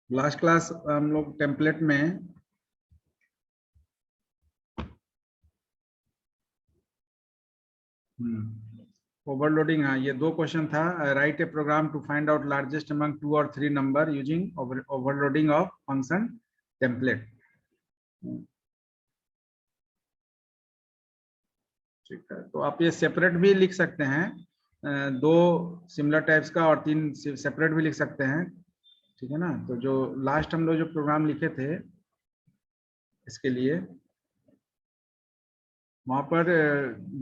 Last class हम लोग template में ओवरलोडिंग, हाँ ये दो क्वेश्चन था। Write a program to find out largest among 2 और 3 number using overloading of function template. ठीक है, तो आप ये सेपरेट भी लिख सकते हैं, दो सिमिलर टाइप्स का और 3 सेपरेट भी लिख सकते हैं। ठीक है ना। तो जो लास्ट हम लोग जो प्रोग्राम लिखे थे इसके लिए, वहां पर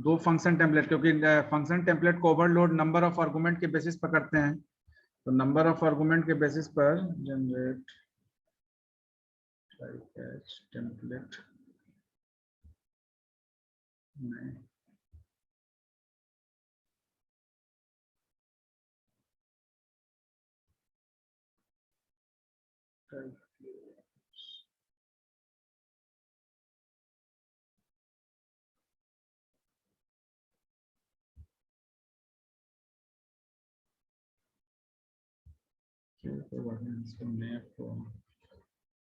दो फंक्शन टेम्पलेट, क्योंकि फंक्शन टेम्पलेट को ओवरलोड नंबर ऑफ आर्गुमेंट के बेसिस पर करते हैं। तो नंबर ऑफ आर्गुमेंट के बेसिस पर जनरेट टेम्पलेट नहीं,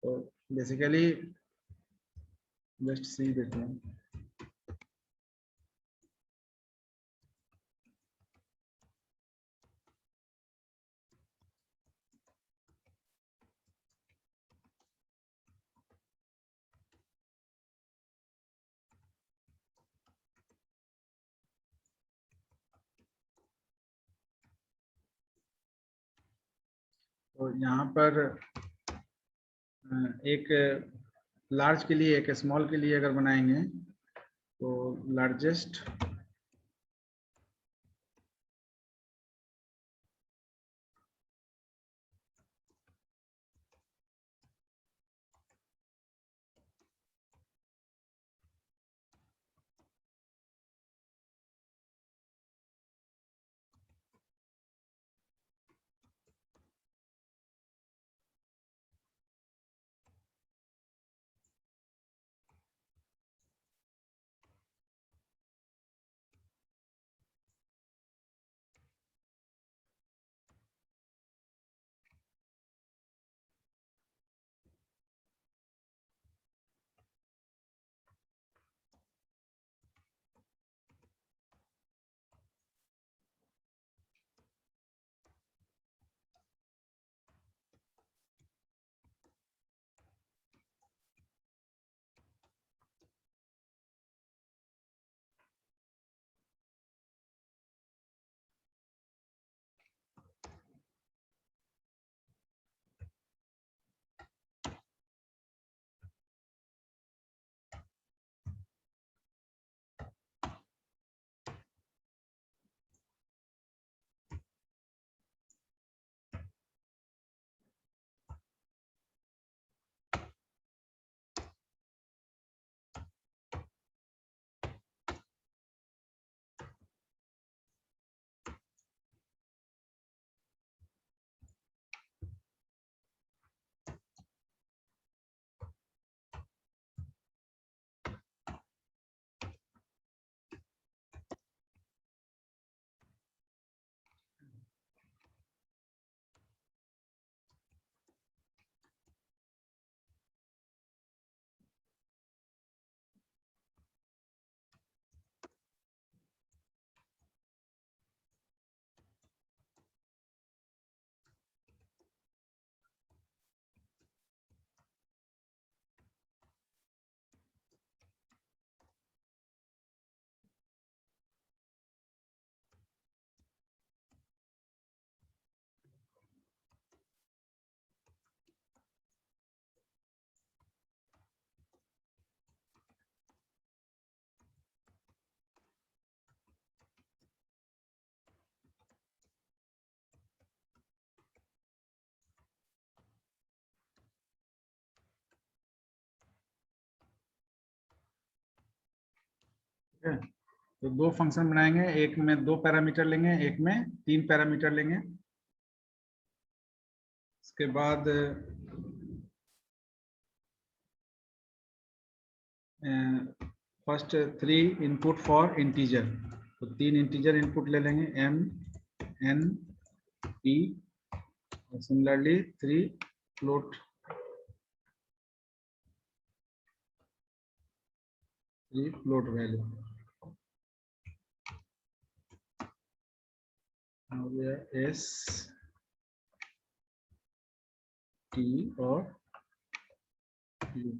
तो बेसिकली जस्ट सी देते हैं। तो यहाँ पर एक लार्ज के लिए एक स्मॉल के लिए अगर बनाएंगे तो लार्जेस्ट है। तो दो फंक्शन बनाएंगे, एक में 2 पैरामीटर लेंगे, एक में 3 पैरामीटर लेंगे। इसके बाद फर्स्ट 3 इनपुट फॉर इंटीजर, तो 3 इंटीजर इनपुट ले लेंगे, m n p, और similarly 3 float 3 float value. now we are S T और U,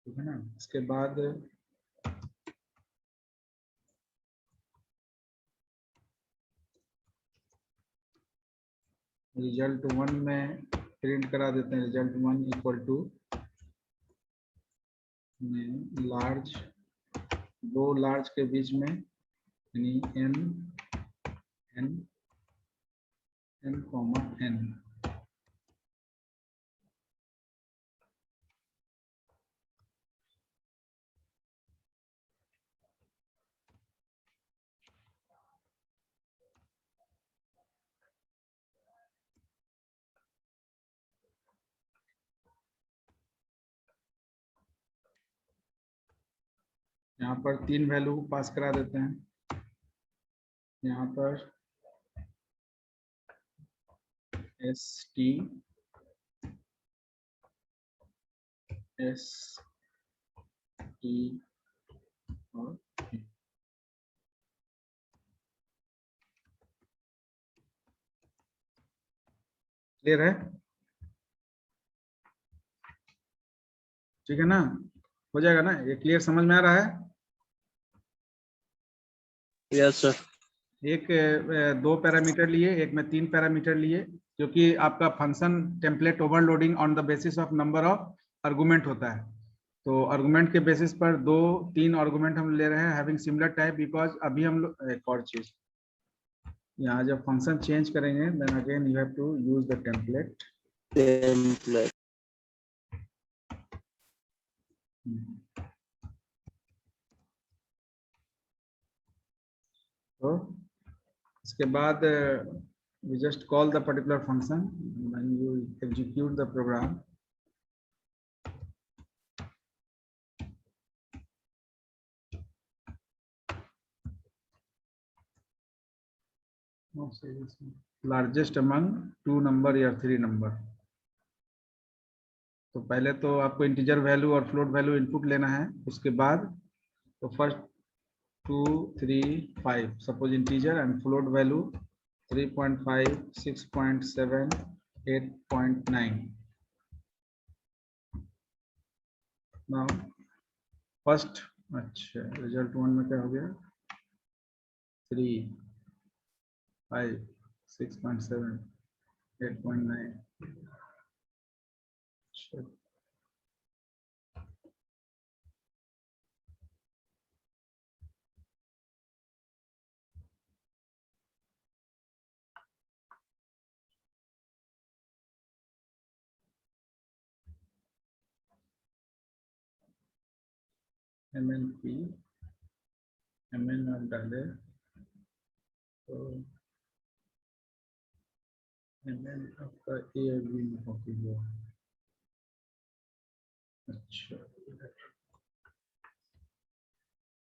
ठीक है ना। इसके बाद रिजल्ट 1 में प्रिंट करा देते हैं, रिजल्ट 1 इक्वल टू लार्ज, दो लार्ज के बीच में यानी n n n comma n। यहाँ पर 3 वैल्यू पास करा देते हैं। यहाँ पर एस टी और क्लियर है, ठीक है ना, हो जाएगा ना, ये क्लियर समझ में आ रहा है। Yes sir. एक 2 पैरामीटर लिए, एक में 3 पैरामीटर लिए, क्योंकि आपका function template overloading on the basis of number of argument होता है। तो आर्गुमेंट के बेसिस पर 2-3 आर्गुमेंट हम ले रहे हैं हैविंग सिमिलर टाइप, बिकॉज अभी हम लोग एक और चीज यहाँ जब फंक्शन चेंज करेंगे then again you have to use the template. तो इसके बाद we just call the particular function when you execute the program। Largest among 2 number या 3 नंबर। तो पहले तो आपको इंटीजर वैल्यू और फ्लोट वैल्यू इनपुट लेना है, उसके बाद तो first 2 3 5 suppose integer and float value 3.5 6.7 8.9। Now first, अच्छा रिजल्ट 1 में क्या हो गया 3 5 6.7 8.9। MNP MN आप डाले तो MN आपका A और B में कॉपी हुआ। अच्छा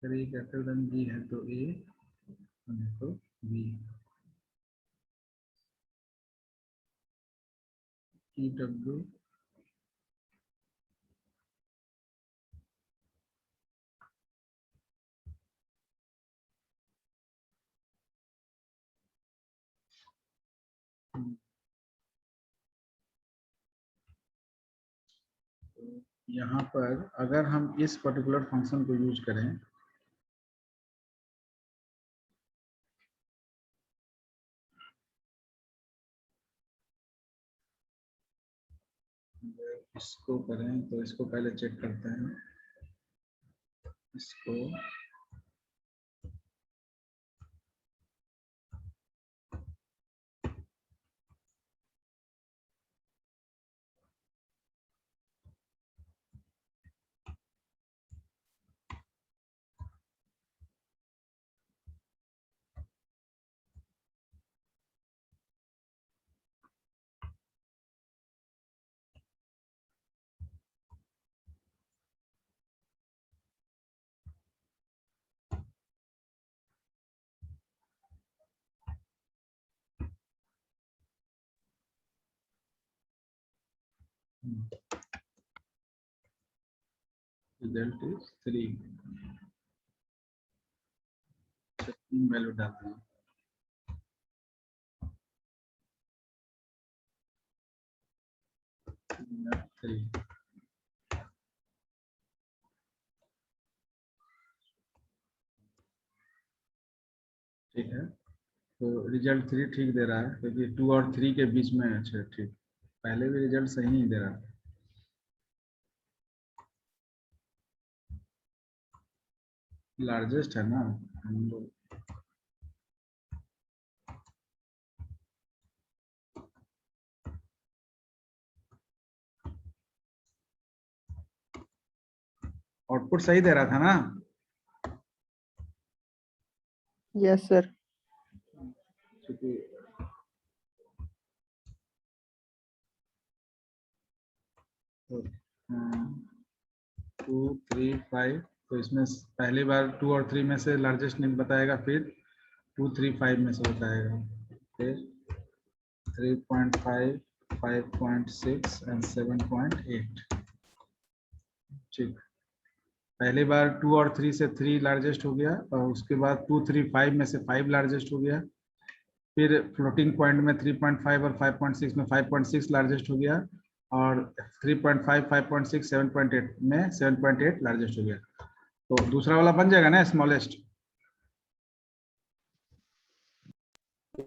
अगर A ग्रेटर देन B है तो A नहीं तो B। EW यहाँ पर अगर हम इस पर्टिकुलर फंक्शन को यूज करें इसको करें तो इसको पहले चेक करते हैं, इसको रिजल्ट इज 3। वैल्यू डालते हैं। ठीक है, तो रिजल्ट 3 ठीक दे रहा है, क्योंकि 2 और 3 के बीच में है। अच्छा ठीक, पहले भी रिजल्ट सही ही दे रहा था। लार्जेस्ट है ना हम लोग। आउटपुट सही दे रहा था ना। Yes sir. क्योंकि 2 3 5, तो इसमें पहली बार 2 और 3 में से लार्जेस्ट नहीं बताएगा, फिर 2 3 5 में से बताएगा, फिर 3.5 5.6 एंड 7.8। ठीक, पहली बार 2 और 3 से 3 लार्जेस्ट हो गया, और उसके बाद 2 3 5 में से 5 लार्जेस्ट हो गया, फिर फ्लोटिंग पॉइंट में 3.5 और 5.6 में 5.6 लार्जेस्ट हो गया, और 3.5 5.6 7.8 में 7.8 लार्जेस्ट हो गया। तो दूसरा वाला बन जाएगा ना स्मॉलेस्ट।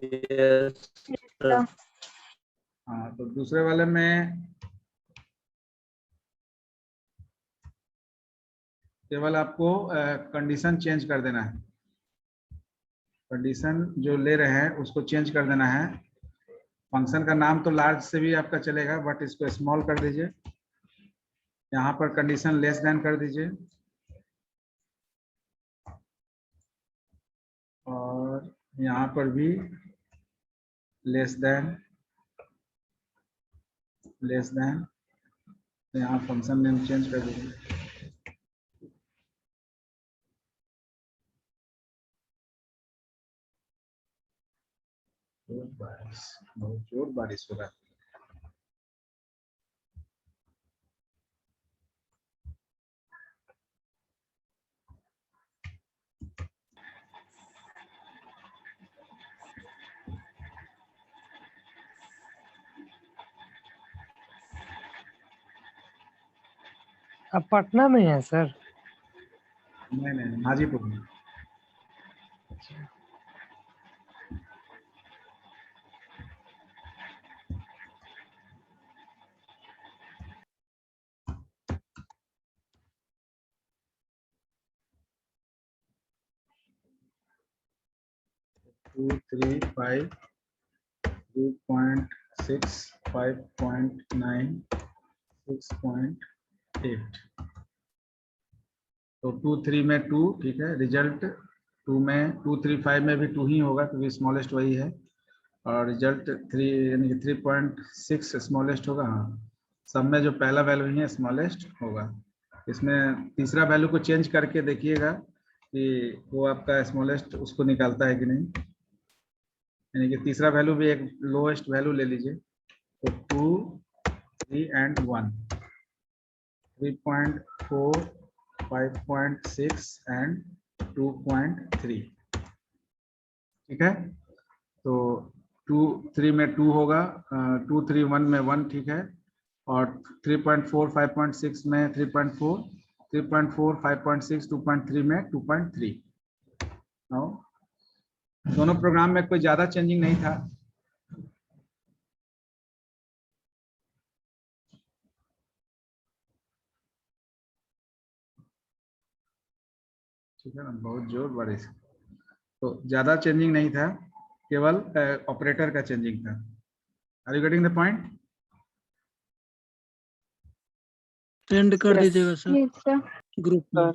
Yes sir. हाँ, तो दूसरे वाले में केवल आपको कंडीशन चेंज कर देना है। कंडीशन जो ले रहे हैं उसको चेंज कर देना है। फंक्शन का नाम तो लार्ज से भी आपका चलेगा, बट इसको स्मॉल कर दीजिए। यहाँ पर कंडीशन लेस देन कर दीजिए, और यहाँ पर भी लेस देन, यहाँ फंक्शन नेम चेंज कर दीजिए। बहुत जोर बारिश हो रहा है। आप पटना में हैं सर? नहीं, हाजीपुर में। Two three five 2.6 5.9 6.8। तो 2 3 में 2 ठीक है, रिजल्ट 2 में 2 3 5 में भी 2 ही होगा, क्योंकि स्मॉलेस्ट वही है, और रिजल्ट 3 यानी कि 3.6 स्मॉलेस्ट होगा। हाँ, सब में जो पहला वैल्यू है स्मॉलेस्ट होगा। इसमें तीसरा वैल्यू को चेंज करके देखिएगा कि वो आपका स्मॉलेस्ट उसको निकालता है कि नहीं। यानी कि तीसरा वैल्यू भी एक लोएस्ट वैल्यू ले लीजिए। तो 2 3 एंड 1 3.4 5.6 एंड 2.3। ठीक है, तो 2 3 में 2 होगा, 2 3 1 में 1 ठीक है, और 3.4 5.6 में 3.4 3.4 5.6 2.3 में 2.3। दोनों प्रोग्राम में कोई ज्यादा चेंजिंग नहीं था। ठीक है ना, बहुत जोर बारिश, तो ज्यादा चेंजिंग नहीं था, केवल ऑपरेटर का चेंजिंग था। Are you getting the point? Send कर दीजिएगा सर ग्रुप में।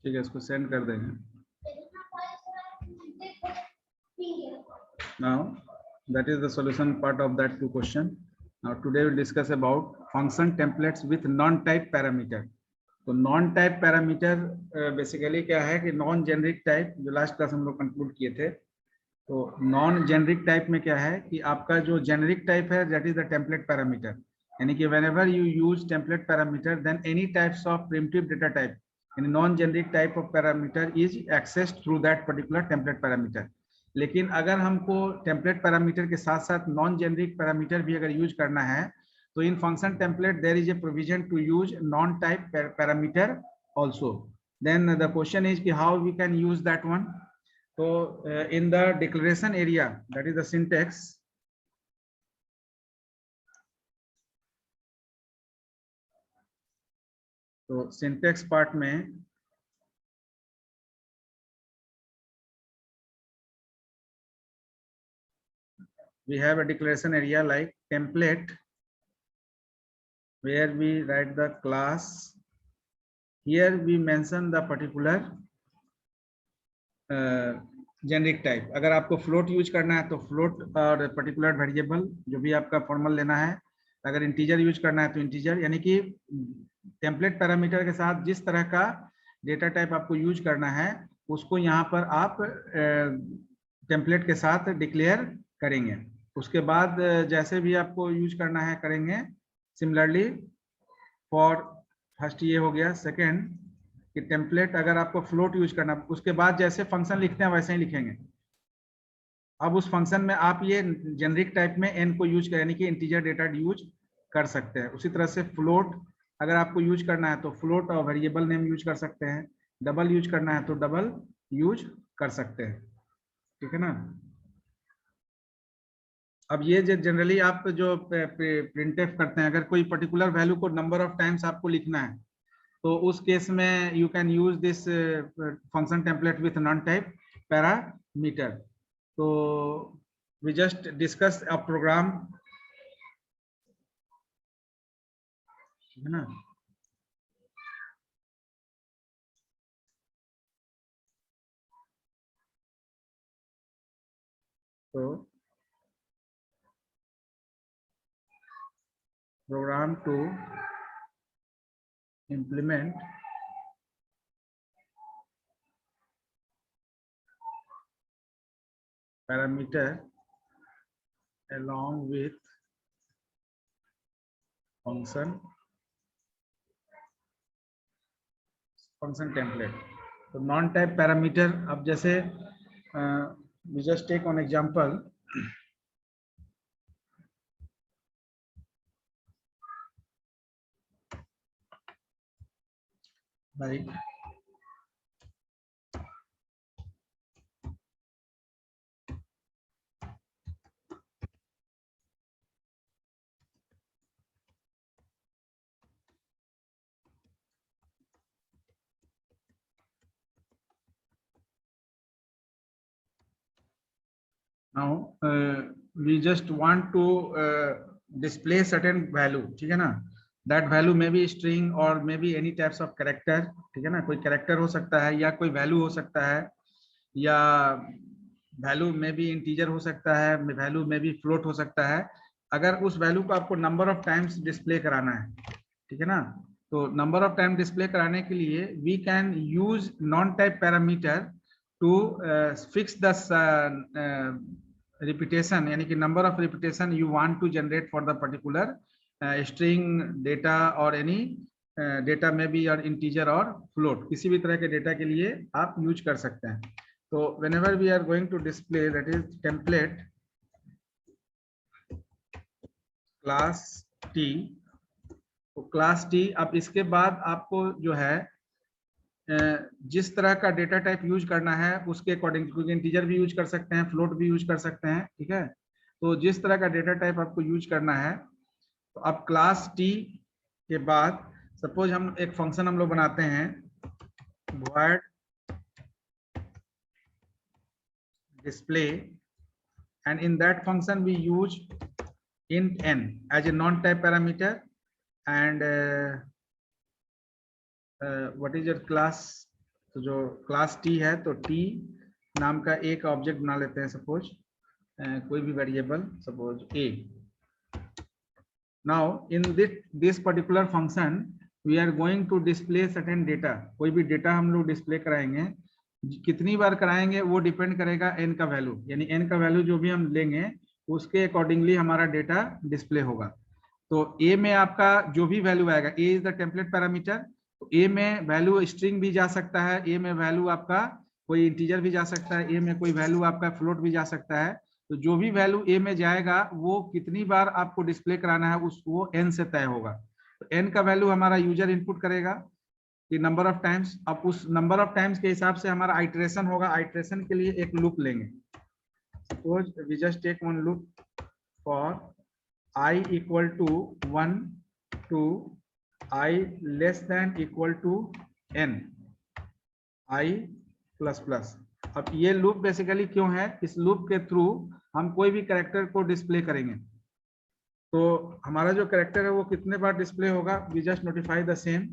ठीक है, इसको सेंड कर देंगे. Now that is the solution part of that two question. Now today we discuss about function templates with non-type parameter. तो नॉन टाइप पैरामीटर बेसिकली क्या है कि नॉन जेनरिक टाइप, जो लास्ट क्लास हम लोग कंक्लूड किए थे. तो नॉन जेनरिक टाइप में क्या है कि आपका जो जेनरिक टाइप है that is the template parameter. यानी कि whenever you use template parameter then any types of primitive data type in non generic type of parameter is accessed through that particular template parameter. लेकिन अगर हमको template parameter के साथ साथ non generic parameter भी अगर यूज करना है तो in function template there is a provision to use non type parameter also. Then the question is कि how we can use that one. So in the declaration area, that is the syntax, तो syntax part में we have a declaration area like template where we write the class. Here we mention the particular generic type. अगर आपको float use करना है तो float और particular variable जो भी आपका फॉर्मल लेना है. अगर इंटीजर यूज करना है तो इंटीजर. यानी कि टेम्पलेट पैरामीटर के साथ जिस तरह का डेटा टाइप आपको यूज करना है उसको यहाँ पर आप टेम्पलेट के साथ डिक्लेयर करेंगे. उसके बाद जैसे भी आपको यूज करना है करेंगे. सिमिलरली फॉर फर्स्ट ये हो गया. सेकेंड कि टेम्पलेट अगर आपको फ्लोट यूज करना, उसके बाद जैसे फंक्शन लिखते हैं वैसे ही लिखेंगे. अब उस फंक्शन में आप ये जेनरिक टाइप में एन को यूज करें, यानी कि इंटीजर डेटा यूज कर सकते हैं. उसी तरह से फ्लोट अगर आपको यूज करना है तो फ्लोट और वेरिएबल नेम यूज कर सकते हैं. डबल यूज करना है तो डबल यूज कर सकते हैं. ठीक है ना. अब ये जो जनरली आप जो प्रिंटफ करते हैं, अगर कोई पर्टिकुलर वैल्यू को नंबर ऑफ टाइम्स आपको लिखना है तो उस केस में you can use this function template with non type parameter. तो we just discuss a program, है ना. तो program to implement parameter along with function template. तो नॉन टाइप पैरामीटर, अब जैसे we just take one example. Like now we just want to display certain value. ठीक है ना. That value may be string or maybe any types of character. ठीक है ना. कोई character हो सकता है या कोई value हो सकता है, या value में भी integer हो सकता है, value में भी float हो सकता है. अगर उस value को आपको number of times display कराना है, ठीक है ना, तो number of time display कराने के लिए we can use non-type parameter to fix the repetition, यानी कि number of repetition you want to generate for the particular string data or any data में भी, और integer और float, किसी भी तरह के डेटा के लिए आप यूज कर सकते हैं. तो whenever we are going to display, that is template class T, तो क्लास T, अब इसके बाद आपको जो है जिस तरह का डेटा टाइप यूज करना है उसके अकॉर्डिंग, क्योंकि इंटीजर भी यूज कर सकते हैं, फ्लोट भी यूज कर सकते हैं. ठीक है. तो जिस तरह का डेटा टाइप आपको यूज करना है, तो अब क्लास T के बाद सपोज हम एक फंक्शन हम लोग बनाते हैं void display, and in that function we use int n as a non-type parameter, and what is your class तो जो क्लास टी है तो टी नाम का एक ऑब्जेक्ट बना लेते हैं, सपोज कोई भी variable, suppose A. Now in this particular function we are going to display certain data. कोई भी डेटा हम लोग डिस्प्ले कराएंगे, कितनी बार कराएंगे वो डिपेंड करेगा एन का वैल्यू, यानी एन का वैल्यू जो भी हम लेंगे उसके अकॉर्डिंगली हमारा डेटा डिस्प्ले होगा। तो ए में आपका जो भी वैल्यू आएगा, ए इज द टेम्पलेट पैरामीटर, तो ए में वैल्यू स्ट्रिंग भी जा सकता है, ए में वैल्यू आपका कोई इंटीजर भी जा सकता है, ए में कोई वैल्यू आपका फ्लोट भी जा सकता है। तो जो भी वैल्यू ए में जाएगा वो कितनी बार आपको डिस्प्ले कराना है उस वो एन से तय होगा। तो एन का वैल्यू हमारा यूजर इनपुट करेगा कि नंबर ऑफ टाइम्स, अब उस नंबर ऑफ टाइम्स के हिसाब से हमारा आइटरेशन होगा। आइटरेशन के लिए एक लूप लेंगे, suppose we just take one loop for I equal to 1 to I less than equal to n I plus plus। अब ये लूप बेसिकली क्यों है, इस लूप के थ्रू हम कोई भी कैरेक्टर को डिस्प्ले करेंगे, तो हमारा जो कैरेक्टर है वो कितने बार डिस्प्ले होगा, we just notify the same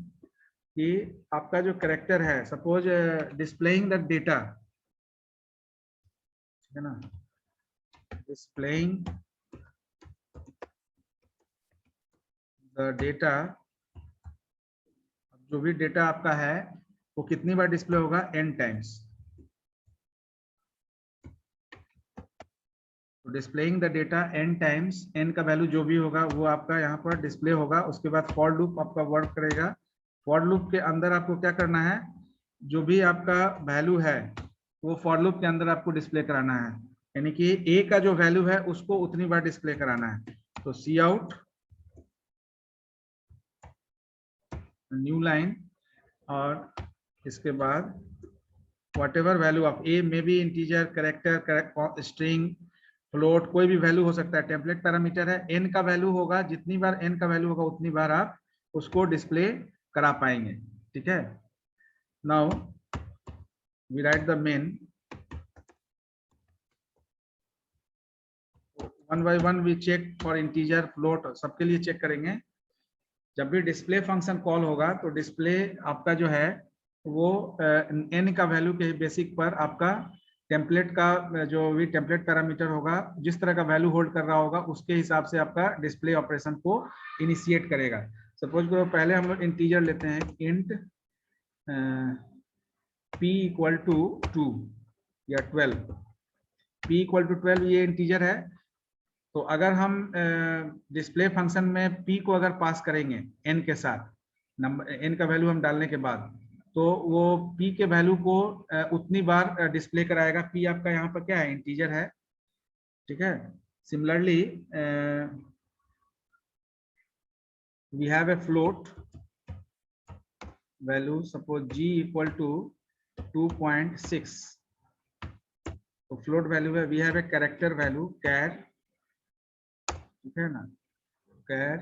कि आपका जो कैरेक्टर है, सपोज डिस्प्लेइंग द डेटा, है ना, डिस्प्लेइंग द डेटा, जो भी डेटा आपका है वो कितनी बार डिस्प्ले होगा, n टाइम्स। तो displaying the data n times, n का वैल्यू जो भी होगा वो आपका यहाँ पर डिस्प्ले होगा। उसके बाद फॉर लूप आपका वर्क करेगा। फॉर लूप के अंदर आपको क्या करना है, जो भी आपका वैल्यू है वो फॉर लूप के अंदर आपको डिस्प्ले कराना है, यानी कि a का जो वैल्यू है उसको उतनी बार डिस्प्ले कराना है। तो सी आउट न्यू लाइन, और इसके बाद व्हाटएवर वैल्यू ऑफ ए में भी इंटीजर, कैरेक्टर, स्ट्रिंग, फ्लोट, कोई भी वैल्यू हो सकता है, टेम्पलेट पैरामीटर है, एन का वैल्यू होगा, जितनी बार एन का वैल्यू होगा उतनी बार आप उसको डिस्प्ले करा पाएंगे। ठीक है, now we write the main, one by one we check for integer, float, सबके लिए चेक करेंगे। जब भी डिस्प्ले फंक्शन कॉल होगा तो डिस्प्ले आपका जो है वो एन का वैल्यू के बेसिक पर आपका टेम्पलेट का जो भी टेम्पलेट पैरामीटर होगा, जिस तरह का वैल्यू होल्ड कर रहा होगा उसके हिसाब से आपका डिस्प्ले ऑपरेशन को इनिशिएट करेगा। सपोज करो पहले हम लोग इंटीजर लेते हैं, इंट p इक्वल टू 2 या 12, p इक्वल टू 12 ये इंटीजर है। तो अगर हम डिस्प्ले फंक्शन में p को अगर पास करेंगे n के साथ, नंबर n का वैल्यू हम डालने के बाद, तो वो p के वैल्यू को उतनी बार डिस्प्ले कराएगा। p आपका यहाँ पर क्या है, इंटीजर है। ठीक है, similarly we have a float value, suppose g equal to 2.6, तो फ्लोट वैल्यू है। We have a character value char, ठीक है ना, कैर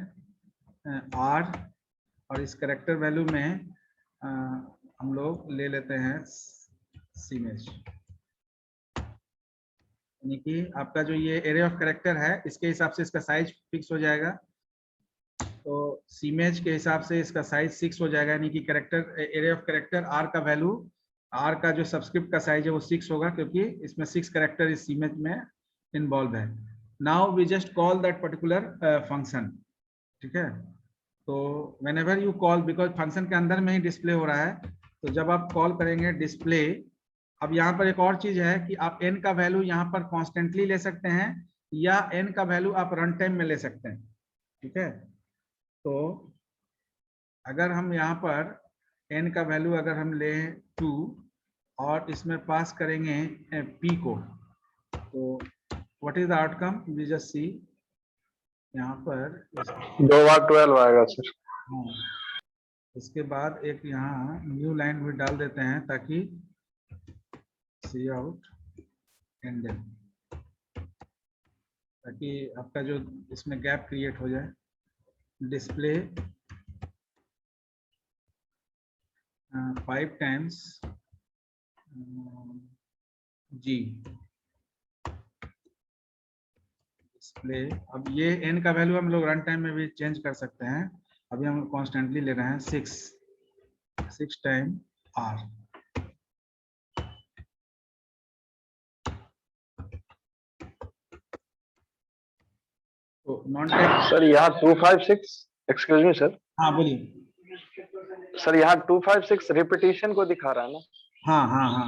आर, और इस कैरेक्टर वैल्यू में हम लोग ले लेते हैं सीमेज, यानी कि आपका जो ये एरे ऑफ कैरेक्टर है इसके हिसाब से इसका साइज फिक्स हो जाएगा। तो सीमेज के हिसाब से इसका साइज 6 हो जाएगा, यानी कि character array of character R का वैल्यू, आर का जो सबस्क्रिप्ट का साइज है वो 6 होगा, क्योंकि इसमें 6 कैरेक्टर इस सीमेज में इन्वॉल्व है। Now we just call that particular function. ठीक है, तो whenever you call, because function के अंदर में ही डिस्प्ले हो रहा है, तो जब आप कॉल करेंगे डिस्प्ले, अब यहाँ पर एक और चीज है कि आप n का वैल्यू यहाँ पर कॉन्स्टेंटली ले सकते हैं या n का वैल्यू आप रन टाइम में ले सकते हैं। ठीक है, तो अगर हम यहाँ पर n का वैल्यू अगर हम ले 2 और इसमें पास करेंगे p को, तो what is the outcome, we just see यहाँ पर 2 बार 12 आएगा सर। हाँ, इसके बाद एक यहाँ न्यू लाइन भी डाल देते हैं ताकि सी आउट एंड, ताकि आपका जो इसमें गैप क्रिएट हो जाए। डिस्प्ले 5 टाइम्स जी डिस्प्ले। अब ये n का वैल्यू हम लोग रन टाइम में भी चेंज कर सकते हैं, अभी हम कॉन्स्टेंटली ले रहे हैं 6 टाइम r। तो नॉन टाइप, सर यहाँ 256, एक्सक्यूज मी सर, हाँ बोलिए। सर यहाँ 256 रिपीटिशन को दिखा रहा है ना? हाँ हाँ हाँ,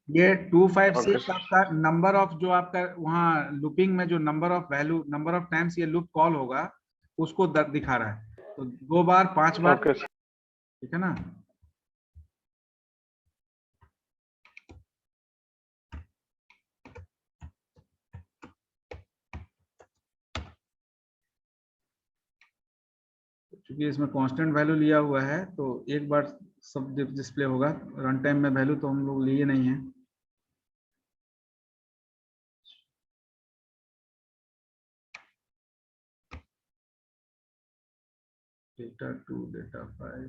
ये ओके 256 सर। आपका नंबर ऑफ, जो आपका वहाँ लूपिंग में जो number of value, number of times ये लूप कॉल होगा, उसको दिखा रहा है। तो 2 बार 5 बार, ओके सर। ठीक है ना। क्योंकि इसमें कांस्टेंट वैल्यू लिया हुआ है तो एक बार सब डिस्प्ले होगा। रन टाइम में वैल्यू तो हम लोग लिए नहीं है। Data 2, data 5,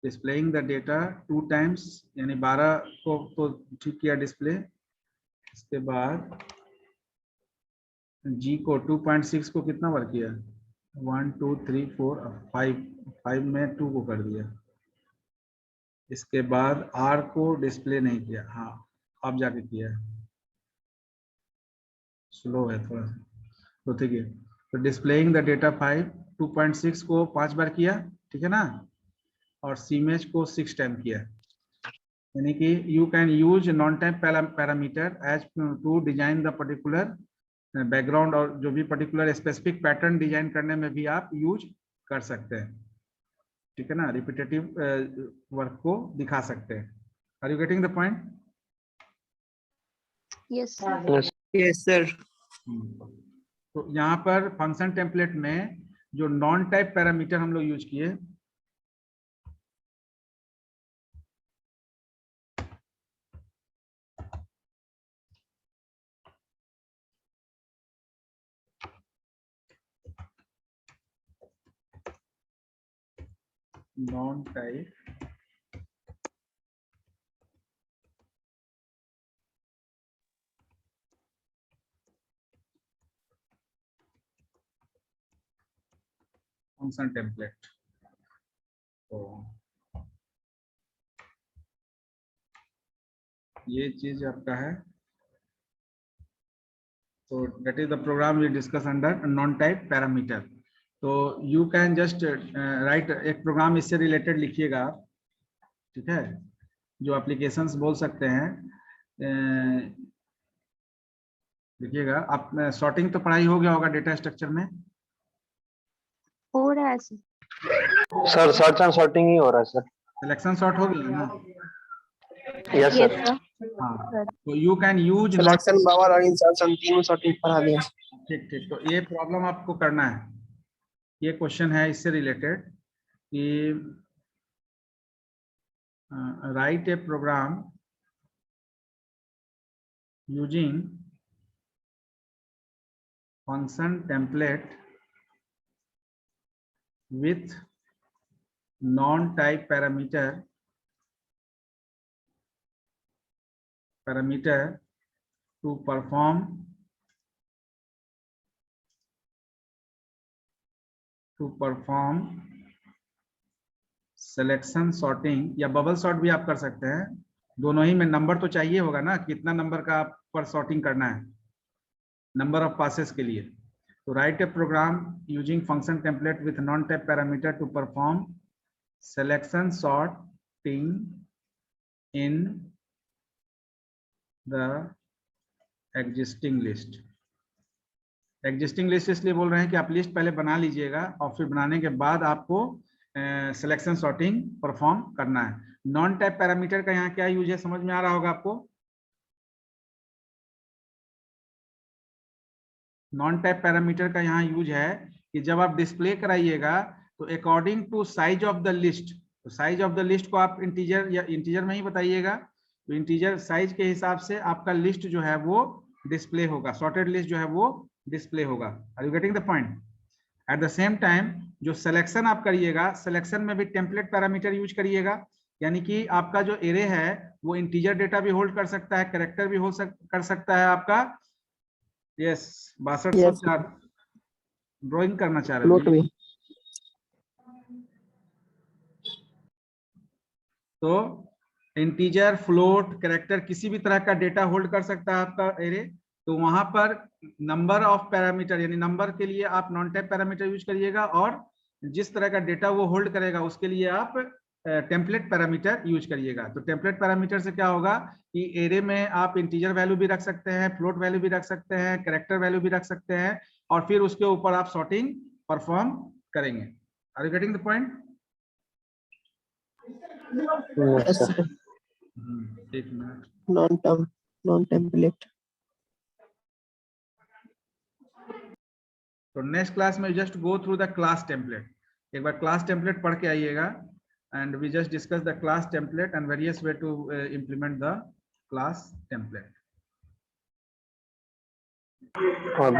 displaying the data 2 times, यानी 12 को तो ठीक किया डिस्प्ले। इसके बाद जी को 2.6 को कितना बार किया, 1 2 3 4 5 में 2 को कर दिया। इसके बाद आर को डिस्प्ले नहीं किया, हाँ अब जाके किया है, स्लो है थोड़ा सा, तो ठीक है। तो डिस्प्लेइंग द डेटा 5, 2.6 को 5 बार किया, ठीक है ना, और सीमेज को 6 टाइम किया। यानी कि you can use non type parameter as to design the particular background, और जो भी पर्टिकुलर स्पेसिफिक पैटर्न डिजाइन करने में भी आप यूज कर सकते हैं, ठीक है ना, रिपीटेटिव वर्क को दिखा सकते हैं। Are you getting the point? Yes, sir. Yes. Yes sir. तो यहाँ पर फंक्शन टेम्पलेट में जो नॉन टाइप पैरामीटर हम लोग यूज किए, नॉन टाइप फंक्शन टेम्पलेट, तो ये चीज आपका है। तो that is the program we discuss under non type parameter. तो you can just write एक प्रोग्राम इससे रिलेटेड लिखिएगा आप, ठीक है, जो एप्लीकेशंस बोल सकते हैं। देखिएगा आप, सॉर्टिंग तो पढ़ाई हो गया होगा डेटा स्ट्रक्चर में। हो रहा है sir. Sir search and sorting ही हो रहा है सर। सिलेक्शन सॉर्ट हो गया ना? Yes Yes, sir. sir. हाँ, तो you can use, selection bubble और इंसर्शन तीनों सॉर्टिंग पढ़ा दिया। ठीक ठीक, तो ये प्रॉब्लम आपको करना है। ये क्वेश्चन है इससे रिलेटेड कि write a program using function template with non-type parameter to perform selection sorting, या बबल सॉर्ट भी आप कर सकते हैं। दोनों ही में नंबर तो चाहिए होगा ना, कितना नंबर का आप पर सॉर्टिंग करना है, नंबर ऑफ पासेस के लिए। तो write a program using function template with non type parameter to perform selection sorting in the existing list। Existing list इसलिए बोल रहे हैं कि आप लिस्ट पहले बना लीजिएगा और फिर बनाने के बाद आपको सिलेक्शन सॉर्टिंग परफॉर्म करना है। नॉन टाइप पैरामीटर का यहाँ क्या यूज है, समझ में आ रहा होगा आपको। नॉन टाइप पैरामीटर का यहाँ यूज है कि जब आप डिस्प्ले कराइएगा तो according to size of the list, तो साइज ऑफ द लिस्ट को आप इंटीजर या इंटीजर में ही बताइएगा, तो इंटीजर साइज के हिसाब से आपका लिस्ट जो है वो डिस्प्ले होगा, सॉर्टेड लिस्ट जो है वो डिस्प्ले होगा। Are you getting the point? At the same time जो सिलेक्शन आप करिएगा, सिलेक्शन में भी टेम्पलेट पैरामीटर यूज करिएगा, यानी कि आपका जो एरे है वो इंटीजर डेटा भी होल्ड कर सकता है, कैरेक्टर भी कर सकता है आपका। यस, 6204 ड्राइंग करना चाह रहे हैं तो इंटीजर, फ्लोट, कैरेक्टर किसी भी तरह का डेटा होल्ड कर सकता है आपका एरे। तो वहां पर नंबर ऑफ पैरामीटर यानी नंबर के लिए आप नॉन टाइप पैरामीटर यूज करिएगा, और जिस तरह का डेटा वो होल्ड करेगा उसके लिए आप टेम्पलेट पैरामीटर यूज करिएगा। तो टेम्पलेट पैरामीटर से क्या होगा कि एरे में आप इंटीजर वैल्यू भी रख सकते हैं, फ्लोट वैल्यू भी रख सकते हैं, कैरेक्टर वैल्यू भी रख सकते हैं, और फिर उसके ऊपर आप सॉर्टिंग परफॉर्म करेंगे। Are you getting the point? Yes, sir. एक मिनट। Non-term, non-template. तो नेक्स्ट क्लास में just go through the class template. एक बार क्लास टेम्पलेट पढ़ के आइएगा, and we just discuss the class template and various way to implement the class template. हाँ,